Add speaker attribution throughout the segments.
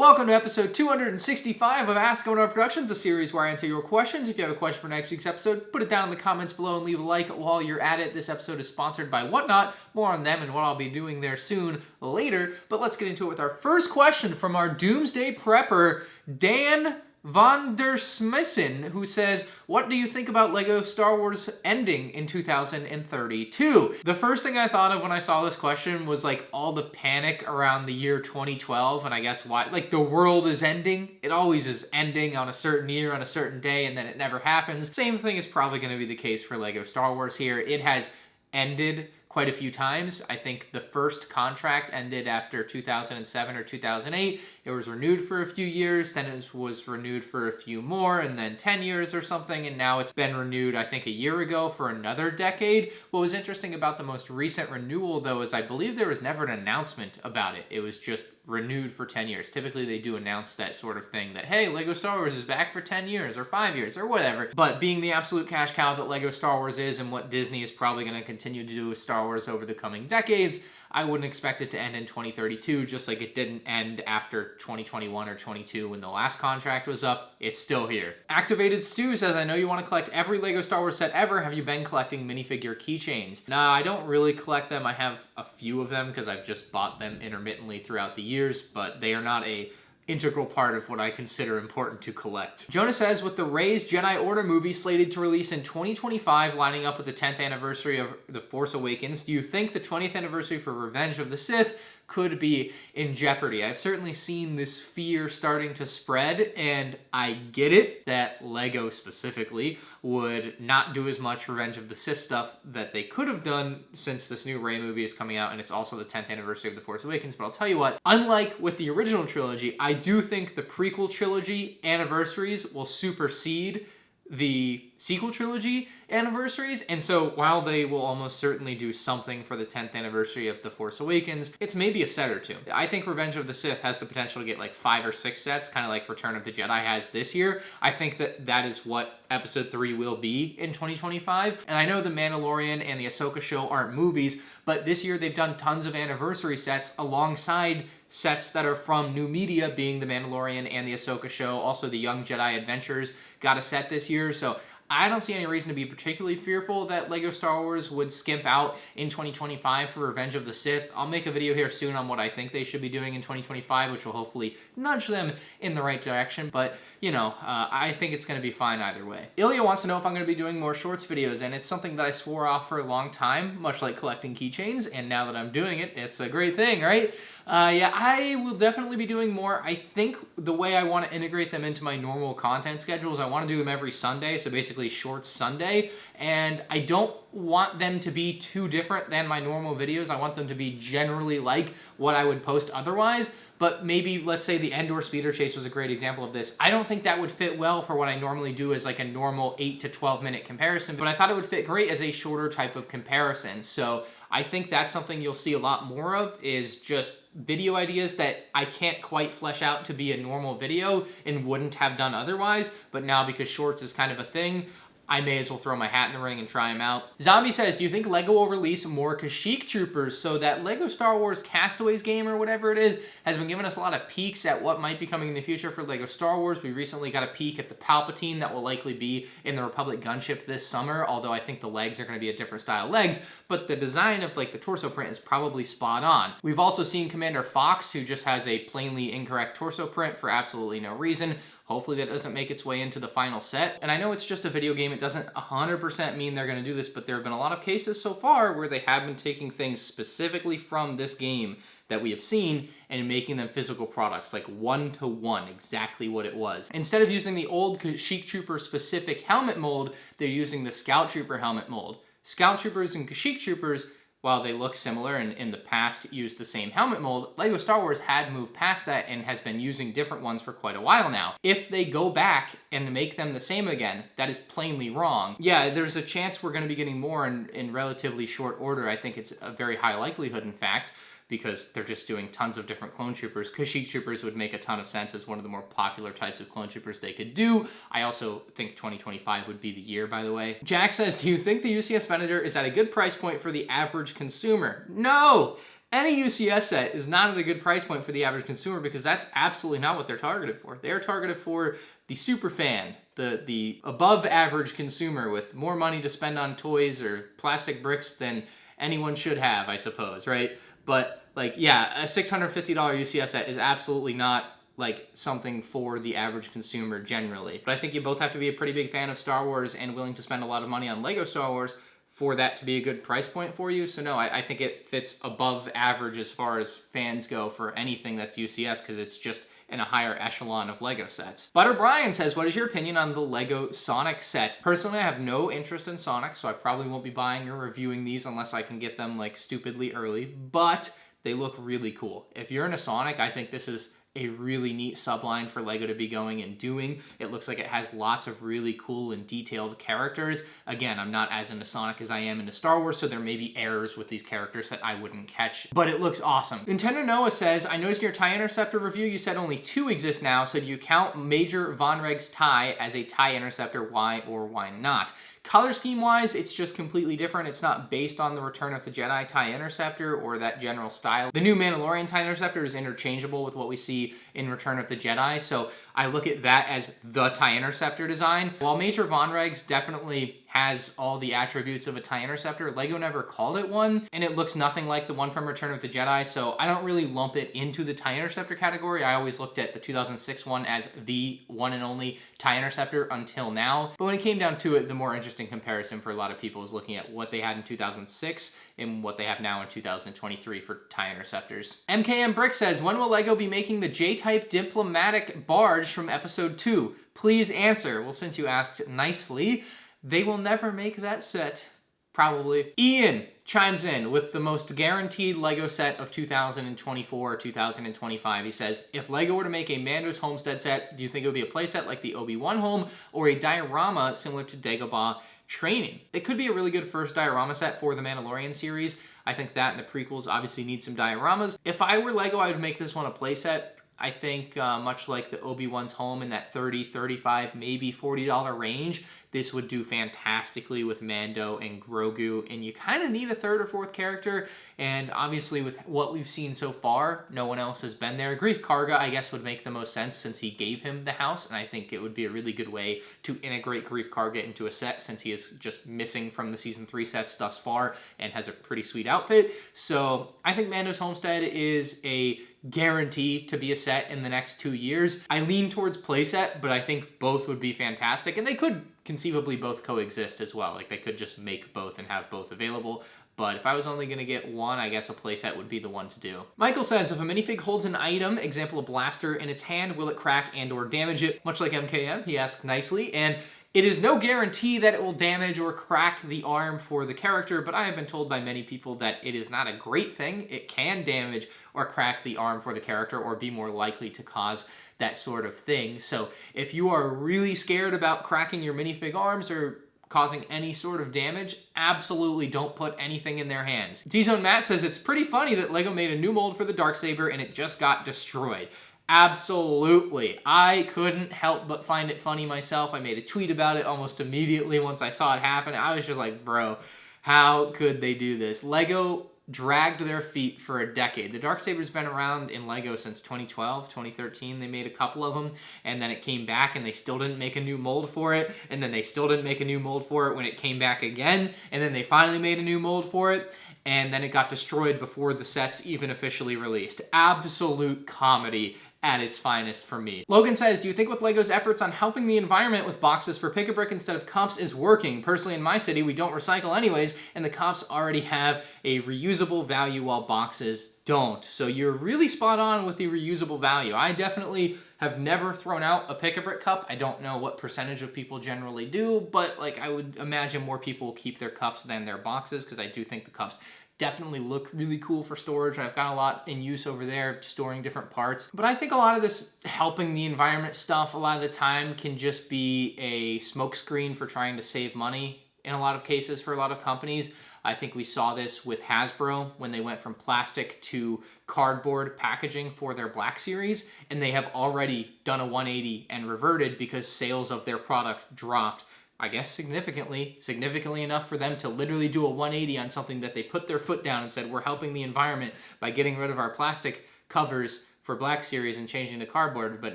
Speaker 1: Welcome to episode 265 of Ask MandRproductions, a series where I answer your questions. If you have a question for next week's episode, put it down in the comments below and leave a like while you're at it. This episode is sponsored by Whatnot. More on them and what I'll be doing there soon later. But let's get into it with our first question from our Doomsday Prepper, Dan Vandersmissen, who says, what do you think about LEGO Star Wars ending in 2032? The first thing I thought of when I saw this question was like all the panic around the year 2012, and I guess why, like the world is ending. It always is ending on a certain year, on a certain day, and then it never happens. Same thing is probably going to be the case for LEGO Star Wars here. It has ended quite a few times. I think the first contract ended after 2007 or 2008. It was renewed for a few years, then it was renewed for a few more, and then 10 years or something, and now it's been renewed, I think, a year ago for another decade. What was interesting about the most recent renewal, though, is I believe there was never an announcement about it. It was just renewed for 10 years. Typically, they do announce that sort of thing, that, hey, LEGO Star Wars is back for 10 years, or 5 years, or whatever. But being the absolute cash cow that LEGO Star Wars is, and what Disney is probably going to continue to do with Star Wars over the coming decades, I wouldn't expect it to end in 2032, just like it didn't end after 2021 or 22 when the last contract was up. It's still here. Activated Stu says, I know you want to collect every LEGO Star Wars set ever. Have you been collecting minifigure keychains? Nah, I don't really collect them. I have a few of them because I've just bought them intermittently throughout the years, but they are not a integral part of what I consider important to collect. Jonah says, with the Rey's Jedi Order movie slated to release in 2025, lining up with the 10th anniversary of The Force Awakens, do you think the 20th anniversary for Revenge of the Sith could be in jeopardy? I've certainly seen this fear starting to spread, and I get it that LEGO specifically would not do as much Revenge of the Sith stuff that they could have done since this new Rey movie is coming out and it's also the 10th anniversary of The Force Awakens. But I'll tell you what, unlike with the original trilogy, I do think the prequel trilogy anniversaries will supersede the sequel trilogy anniversaries, and so while they will almost certainly do something for the 10th anniversary of The Force Awakens, it's maybe a set or two. I think Revenge of the Sith has the potential to get like 5 or 6 sets, kind of like Return of the Jedi has this year. I think that that is what Episode 3 will be in 2025, and I know The Mandalorian and the Ahsoka show aren't movies, but this year they've done tons of anniversary sets alongside sets that are from new media, being The Mandalorian and the Ahsoka show. Also, the Young Jedi Adventures got a set this year, so I don't see any reason to be particularly fearful that LEGO Star Wars would skimp out in 2025 for Revenge of the Sith. I'll make a video here soon on what I think they should be doing in 2025, which will hopefully nudge them in the right direction, but, you know, I think it's going to be fine either way. Ilya wants to know if I'm going to be doing more shorts videos, and it's something that I swore off for a long time, much like collecting keychains, and now that I'm doing it, it's a great thing, right? Yeah, I will definitely be doing more. I think the way I want to integrate them into my normal content schedule is I want to do them every Sunday, so basically Shorts Sunday, and I don't want them to be too different than my normal videos. I want them to be generally like what I would post otherwise, but maybe, let's say the Endor Speeder Chase was a great example of this. I don't think that would fit well for what I normally do as like a normal 8 to 12 minute comparison, but I thought it would fit great as a shorter type of comparison. So I think that's something you'll see a lot more of, is just video ideas that I can't quite flesh out to be a normal video and wouldn't have done otherwise, but now because shorts is kind of a thing, I may as well throw my hat in the ring and try them out. Zombie says, do you think LEGO will release more Kashyyyk Troopers? So that LEGO Star Wars Castaways game, or whatever it is, has been giving us a lot of peeks at what might be coming in the future for LEGO Star Wars. We recently got a peek at the Palpatine that will likely be in the Republic gunship this summer, although I think the legs are going to be a different style legs, but the design of like the torso print is probably spot on. We've also seen Commander Fox, who just has a plainly incorrect torso print for absolutely no reason. Hopefully that doesn't make its way into the final set. And I know it's just a video game. It doesn't 100% mean they're going to do this, but there have been a lot of cases so far where they have been taking things specifically from this game that we have seen and making them physical products, like 1-to-1, exactly what it was. Instead of using the old Kashyyyk Trooper specific helmet mold, they're using the Scout Trooper helmet mold. Scout Troopers and Kashyyyk Troopers, while they look similar and in the past used the same helmet mold, LEGO Star Wars had moved past that and has been using different ones for quite a while now. If they go back and make them the same again, that is plainly wrong. Yeah, there's a chance we're going to be getting more in relatively short order. I think it's a very high likelihood, in fact, because they're just doing tons of different clone troopers. Kashyyyk Troopers would make a ton of sense as one of the more popular types of clone troopers they could do. I also think 2025 would be the year, by the way. Jack says, do you think the UCS Predator is at a good price point for the average consumer? No! any UCS set is not at a good price point for the average consumer because that's absolutely not what they're targeted for. They're targeted for the super fan, the above average consumer with more money to spend on toys or plastic bricks than anyone should have, I suppose, right? But like, yeah, a $650 UCS set is absolutely not like something for the average consumer generally. But I think you both have to be a pretty big fan of Star Wars and willing to spend a lot of money on Lego Star Wars for that to be a good price point for you. So no, I think it fits above average as far as fans go for anything that's UCS because it's just in a higher echelon of Lego sets. Butter Brian says, what is your opinion on the Lego Sonic sets? Personally, I have no interest in Sonic, so I probably won't be buying or reviewing these unless I can get them like stupidly early, but they look really cool. If you're into Sonic, I think this is a really neat subline for Lego to be going and doing. It looks like it has lots of really cool and detailed characters. Again, I'm not as into Sonic as I am into Star Wars, so there may be errors with these characters that I wouldn't catch, but it looks awesome. Nintendo Noah says, I noticed in your TIE Interceptor review you said only 2 exist now, so do you count Major Von Reg's TIE as a TIE Interceptor? Why or why not? Color scheme wise, it's just completely different. It's not based on the Return of the Jedi TIE Interceptor or that general style. The new Mandalorian TIE Interceptor is interchangeable with what we see in Return of the Jedi, so I look at that as the TIE Interceptor design. While Major Von Reg's definitely has all the attributes of a TIE Interceptor, Lego never called it one, and it looks nothing like the one from Return of the Jedi, so I don't really lump it into the TIE Interceptor category. I always looked at the 2006 one as the one and only TIE Interceptor until now, but when it came down to it, the more interesting comparison for a lot of people is looking at what they had in 2006 and what they have now in 2023 for TIE Interceptors. MKM Brick says, when will Lego be making the J-type diplomatic barge from episode 2? Please answer. Well, since you asked nicely, they will never make that set, probably. Ian chimes in with the most guaranteed Lego set of 2024 or 2025. He says, if Lego were to make a Mando's Homestead set, do you think it would be a playset like the Obi-Wan home or a diorama similar to Dagobah Training? It could be a really good first diorama set for the Mandalorian series. I think that and the prequels obviously need some dioramas. If I were Lego, I would make this one a playset. I think much like the Obi-Wan's home in that $30, $35, maybe $40 range, this would do fantastically with Mando and Grogu, and you kind of need a 3rd or 4th character, and obviously with what we've seen so far, no one else has been there. Greef Karga, I guess, would make the most sense since he gave him the house, and I think it would be a really good way to integrate Greef Karga into a set since he is just missing from the Season 3 sets thus far and has a pretty sweet outfit. So I think Mando's Homestead is a guarantee to be a set in the next 2 years. I lean towards playset, but I think both would be fantastic, and they could conceivably both coexist as well. Like, they could just make both and have both available. But if I was only going to get one, I guess a playset would be the one to do. Michael says, if a minifig holds an item, example a blaster, in its hand, will it crack and or damage it? Much like MKM, he asked nicely, and it is no guarantee that it will damage or crack the arm for the character, but I have been told by many people that it is not a great thing. It can damage or crack the arm for the character or be more likely to cause that sort of thing. So if you are really scared about cracking your minifig arms or causing any sort of damage, absolutely don't put anything in their hands. T-Zone Matt says, it's pretty funny that Lego made a new mold for the Darksaber and it just got destroyed. Absolutely. I couldn't help but find it funny myself. I made a tweet about it almost immediately once I saw it happen. I was just like, bro, how could they do this? Lego dragged their feet for a decade. The Darksaber's been around in Lego since 2012, 2013. They made a couple of them, and then it came back, and they still didn't make a new mold for it, and then they still didn't make a new mold for it when it came back again, and then they finally made a new mold for it, and then it got destroyed before the sets even officially released. Absolute comedy at its finest for me. Logan says, do you think with Lego's efforts on helping the environment with boxes for pick-a-brick instead of cups is working? Personally, in my city, we don't recycle anyways, and the cups already have a reusable value while boxes don't. So you're really spot on with the reusable value. I definitely have never thrown out a pick-a-brick cup. I don't know what percentage of people generally do, but like I would imagine more people will keep their cups than their boxes because I do think the cups definitely look really cool for storage. I've got a lot in use over there storing different parts. But I think a lot of this helping the environment stuff a lot of the time can just be a smokescreen for trying to save money in a lot of cases for a lot of companies. I think we saw this with Hasbro when they went from plastic to cardboard packaging for their Black Series, and they have already done a 180 and reverted because sales of their product dropped I guess significantly enough for them to literally do a 180 on something that they put their foot down and said, we're helping the environment by getting rid of our plastic covers for Black Series and changing to cardboard, but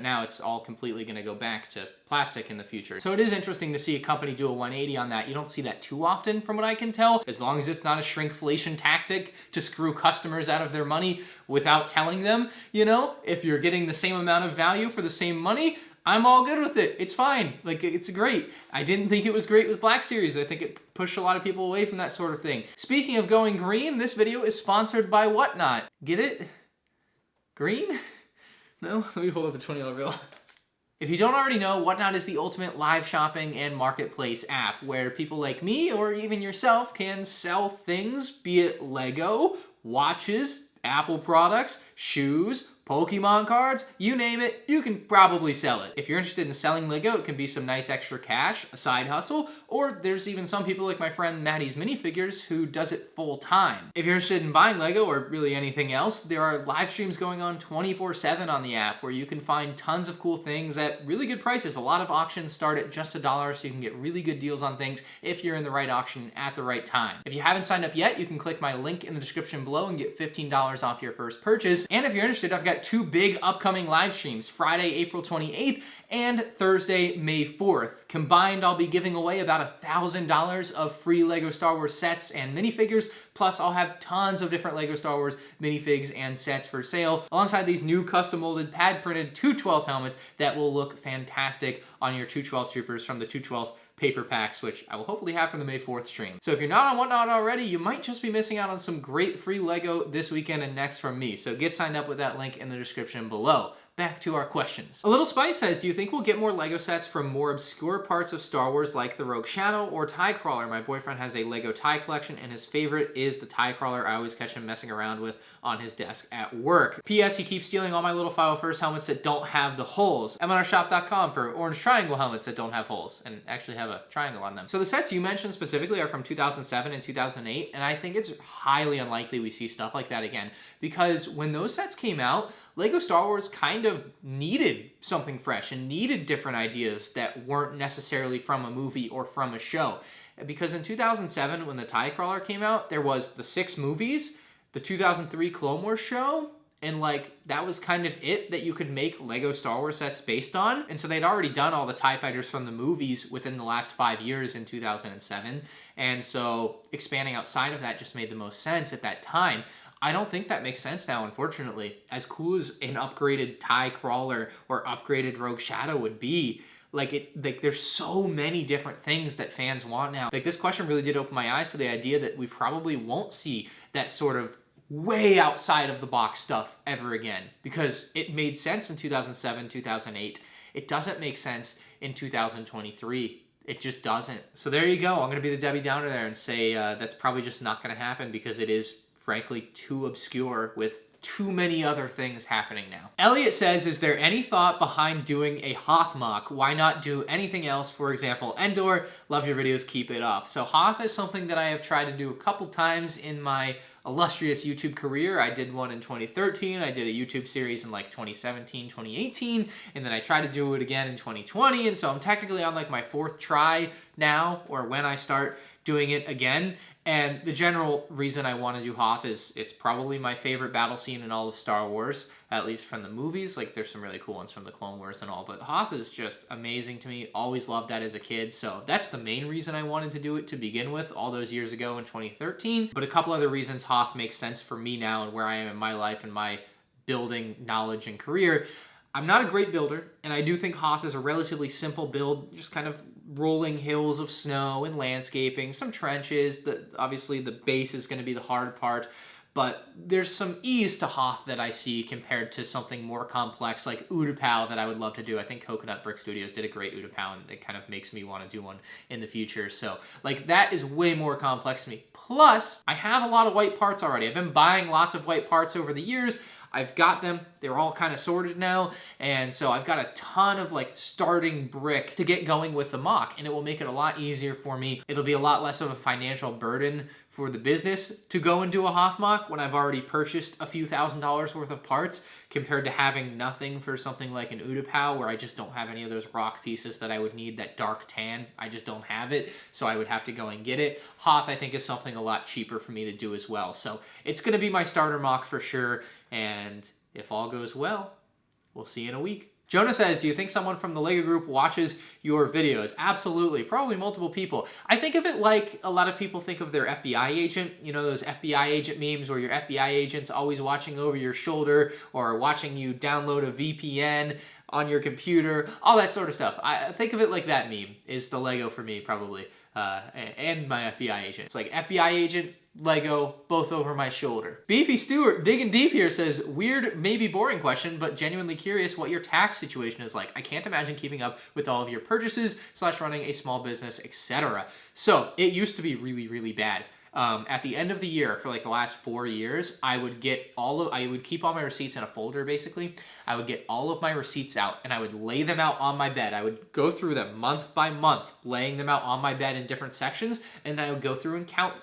Speaker 1: now it's all completely going to go back to plastic in the future. So it is interesting to see a company do a 180 on that. You don't see that too often from what I can tell, as long as it's not a shrinkflation tactic to screw customers out of their money without telling them, you know, if you're getting the same amount of value for the same money, I'm all good with it. It's fine. Like, it's great. I didn't think it was great with Black Series. I think it pushed a lot of people away from that sort of thing. Speaking of going green, this video is sponsored by Whatnot. Get it? Green? No? Let me pull up a $20 bill. If you don't already know, Whatnot is the ultimate live shopping and marketplace app where people like me or even yourself can sell things, be it Lego, watches, Apple products, shoes, Pokemon cards, you name it, you can probably sell it. If you're interested in selling Lego, it can be some nice extra cash, a side hustle, or there's even some people like my friend Maddie's Minifigures who does it full time. If you're interested in buying Lego or really anything else, there are live streams going on 24/7 on the app where you can find tons of cool things at really good prices. A lot of auctions start at just $1, so you can get really good deals on things if you're in the right auction at the right time. If you haven't signed up yet, you can click my link in the description below and get $15 off your first purchase. And if you're interested, I've got two big upcoming live streams, Friday, April 28th and Thursday, May 4th. Combined, I'll be giving away about $1,000 of free Lego Star Wars sets and minifigures, plus I'll have tons of different Lego Star Wars minifigs and sets for sale, alongside these new custom molded pad printed 212 helmets that will look fantastic on your 212 troopers from the 212 paper packs, which I will hopefully have for the May 4th stream. So if you're not on Whatnot already, you might just be missing out on some great free Lego this weekend and next from me. So get signed up with that link in the description below. Back to our questions. A Little Spice says, do you think we'll get more Lego sets from more obscure parts of Star Wars like the Rogue Shadow or TIE Crawler? My boyfriend has a Lego TIE collection and his favorite is the TIE Crawler. I always catch him messing around with on his desk at work. P.S. He keeps stealing all my little 501st helmets that don't have the holes. MandRshop.com for orange triangle helmets that don't have holes and actually have a triangle on them. So the sets you mentioned specifically are from 2007 and 2008, and I think it's highly unlikely we see stuff like that again, because when those sets came out, Lego Star Wars kind of needed something fresh and needed different ideas that weren't necessarily from a movie or from a show. Because in 2007, when the TIE Crawler came out, there was the 6 movies, the 2003 Clone Wars show, and like that was kind of it that you could make Lego Star Wars sets based on. And so they'd already done all the TIE fighters from the movies within the last 5 years in 2007. And so expanding outside of that just made the most sense at that time. I don't think that makes sense now, unfortunately. As cool as an upgraded TIE Crawler or upgraded Rogue Shadow would be, like there's so many different things that fans want now. Like, this question really did open my eyes to the idea that we probably won't see that sort of way outside of the box stuff ever again, because it made sense in 2007, 2008. It doesn't make sense in 2023. It just doesn't. So there you go. I'm going to be the Debbie Downer there and say that's probably just not going to happen because it is frankly too obscure with too many other things happening now. Elliot says, is there any thought behind doing a Hoth Mock? Why not do anything else? For example, Endor. Love your videos, keep it up. So Hoth is something that I have tried to do a couple times in my illustrious YouTube career. I did one in 2013. I did a YouTube series in like 2017, 2018, and then I tried to do it again in 2020. And so I'm technically on like my 4th try now, or when I start doing it again. And the general reason I want to do Hoth is it's probably my favorite battle scene in all of Star Wars, at least from the movies. Like, there's some really cool ones from the Clone Wars and all, but Hoth is just amazing to me. Always loved that as a kid. So that's the main reason I wanted to do it to begin with all those years ago in 2013. But a couple other reasons Hoth makes sense for me now and where I am in my life and my building knowledge and career. I'm not a great builder, and I do think Hoth is a relatively simple build, just kind of rolling hills of snow and landscaping, some trenches. Obviously the base is going to be the hard part, but there's some ease to Hoth that I see compared to something more complex like Utapau that I would love to do. I think Coconut Brick Studios did a great Utapau, and it kind of makes me want to do one in the future. So like that is way more complex to me. Plus, I have a lot of white parts already. I've been buying lots of white parts over the years. I've got them. They're all kind of sorted now. And so I've got a ton of like starting brick to get going with the mock, and it will make it a lot easier for me. It'll be a lot less of a financial burden for the business to go and do a Hoth Mock when I've already purchased a few $1,000s worth of parts, compared to having nothing for something like an Utapau where I just don't have any of those rock pieces that I would need, that dark tan. I just don't have it, so I would have to go and get it. Hoth, I think, is something a lot cheaper for me to do as well. So it's going to be my starter mock for sure, and if all goes well, we'll see you in a week. Jonah says, do you think someone from the LEGO group watches your videos? Absolutely. Probably multiple people. I think of it like a lot of people think of their FBI agent. You know, those FBI agent memes where your FBI agent's always watching over your shoulder or watching you download a VPN on your computer, all that sort of stuff. I think of it like that meme is the LEGO for me, probably. And my FBI agent. It's like FBI agent, LEGO, both over my shoulder. Beefy Stewart, digging deep here, says, weird, maybe boring question, but genuinely curious what your tax situation is like. I can't imagine keeping up with all of your purchases / running a small business, etc. So it used to be really, really bad. At the end of the year, for like the last 4 years, I would keep all my receipts in a folder, basically. I would get all of my receipts out and I would lay them out on my bed. I would go through them month by month, laying them out on my bed in different sections, and I would go through and count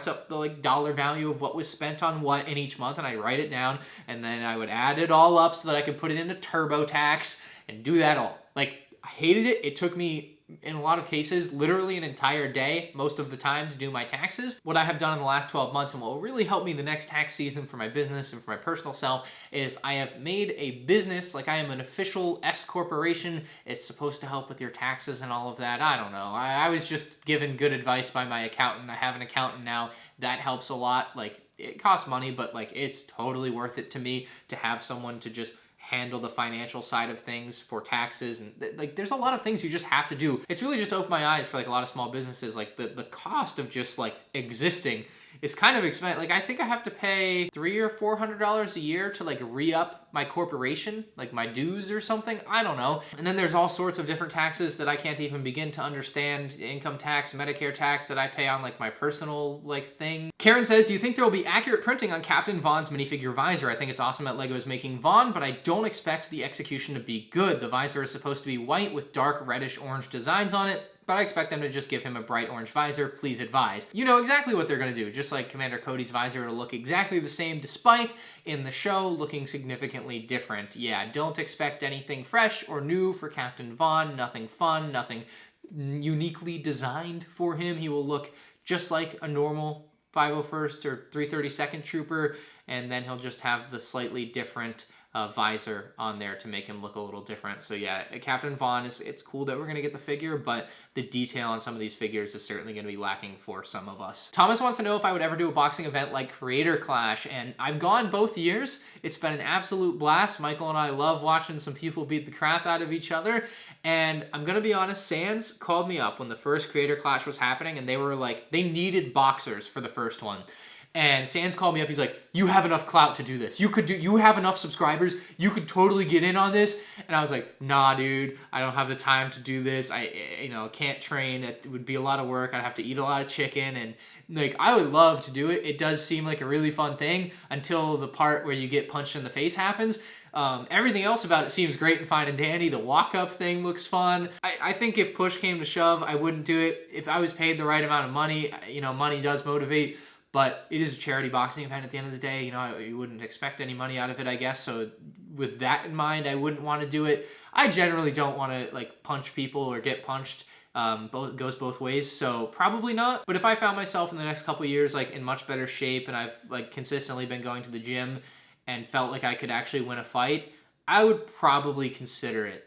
Speaker 1: up the like dollar value of what was spent on what in each month, and I'd write it down, and then I would add it all up so that I could put it into TurboTax and do that all. Like, I hated it. It took me, in a lot of cases, literally an entire day, most of the time, to do my taxes. What I have done in the last 12 months, and what will really help me the next tax season for my business and for my personal self, is I have made a business, like I am an official S corporation. It's supposed to help with your taxes and all of that. I don't know. I was just given good advice by my accountant. I have an accountant now. That helps a lot. Like, it costs money, but like, it's totally worth it to me to have someone to just handle the financial side of things for taxes, and like there's a lot of things you just have to do. It's really just opened my eyes for like a lot of small businesses. Like the cost of just like existing is kind of expensive. Like I think I have to pay $300 or $400 a year to like re-up my corporation, like my dues or something. I don't know. And then there's all sorts of different taxes that I can't even begin to understand. Income tax, Medicare tax that I pay on like my personal like thing. Karen says, do you think there will be accurate printing on Captain Vaughn's minifigure Visor? I think it's awesome that LEGO is making Vaughn, but I don't expect the execution to be good. The Visor is supposed to be white with dark reddish orange designs on it, but I expect them to just give him a bright orange visor. Please advise. You know exactly what they're gonna do. Just like Commander Cody's visor, it'll look exactly the same despite, in the show, looking significantly different. Yeah, don't expect anything fresh or new for Captain Vaughn. Nothing fun, nothing uniquely designed for him. He will look just like a normal 501st or 332nd trooper, and then he'll just have the slightly different visor on there to make him look a little different. So yeah, Captain Vaughn, it's cool that we're going to get the figure, but the detail on some of these figures is certainly going to be lacking for some of us. Thomas wants to know if I would ever do a boxing event like Creator Clash, and I've gone both years. It's been an absolute blast. Michael and I love watching some people beat the crap out of each other, and I'm going to be honest, Sans called me up when the first Creator Clash was happening, and they were like, they needed boxers for the first one. And Sans called me up, he's like, you have enough clout to do this. You have enough subscribers, you could totally get in on this. And I was like, nah, dude, I don't have the time to do this. I can't train. It would be a lot of work. I'd have to eat a lot of chicken. And like, I would love to do it. It does seem like a really fun thing until the part where you get punched in the face happens. Everything else about it seems great and fine and dandy. The walk-up thing looks fun. I think if push came to shove, I wouldn't do it. If I was paid the right amount of money, money does motivate. But it is a charity boxing event at the end of the day. You wouldn't expect any money out of it, I guess. So with that in mind, I wouldn't want to do it. I generally don't want to like punch people or get punched. Goes both ways, so probably not. But if I found myself in the next couple of years like in much better shape and I've like consistently been going to the gym and felt like I could actually win a fight, I would probably consider it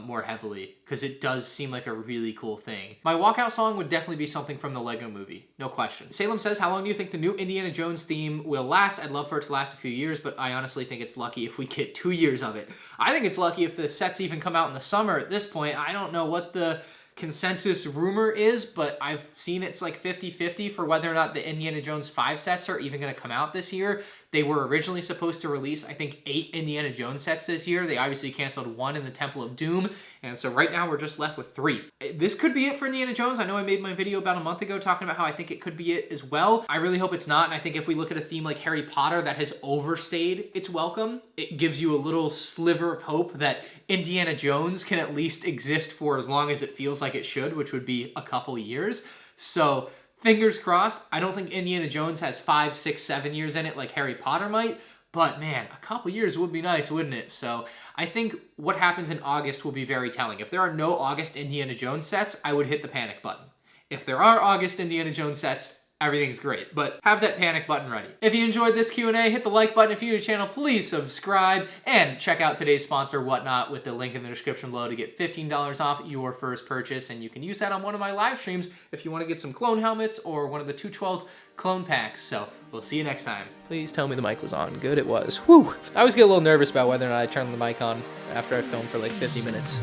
Speaker 1: more heavily, because it does seem like a really cool thing. My walkout song would definitely be something from the Lego movie, no question. Salem says, how long do you think the new Indiana Jones theme will last? I'd love for it to last a few years, but I honestly think it's lucky if we get 2 years of it. I think it's lucky if the sets even come out in the summer at this point. I don't know what the consensus rumor is, but I've seen it's like 50-50 for whether or not the Indiana Jones 5 sets are even going to come out this year. They were originally supposed to release, I think, 8 Indiana Jones sets this year. They obviously canceled 1 in the Temple of Doom, and so right now we're just left with 3. This could be it for Indiana Jones. I know I made my video about a month ago talking about how I think it could be it as well. I really hope it's not, and I think if we look at a theme like Harry Potter that has overstayed its welcome, it gives you a little sliver of hope that Indiana Jones can at least exist for as long as it feels like it should, which would be a couple years. So Fingers crossed. I don't think Indiana Jones has 5, 6, 7 years in it like Harry Potter might, but man, a couple years would be nice, wouldn't it? So I think what happens in August will be very telling. If there are no August Indiana Jones sets, I would hit the panic button. If there are August Indiana Jones sets, everything's great, but have that panic button ready. If you enjoyed this Q&A, hit the like button. If you're new to the channel, please subscribe and check out today's sponsor, Whatnot, with the link in the description below to get $15 off your first purchase, and you can use that on one of my live streams if you want to get some clone helmets or one of the 212 clone packs. So we'll see you next time. Please tell me the mic was on. Good, it was. Whew. I always get a little nervous about whether or not I turn the mic on after I film for like 50 minutes.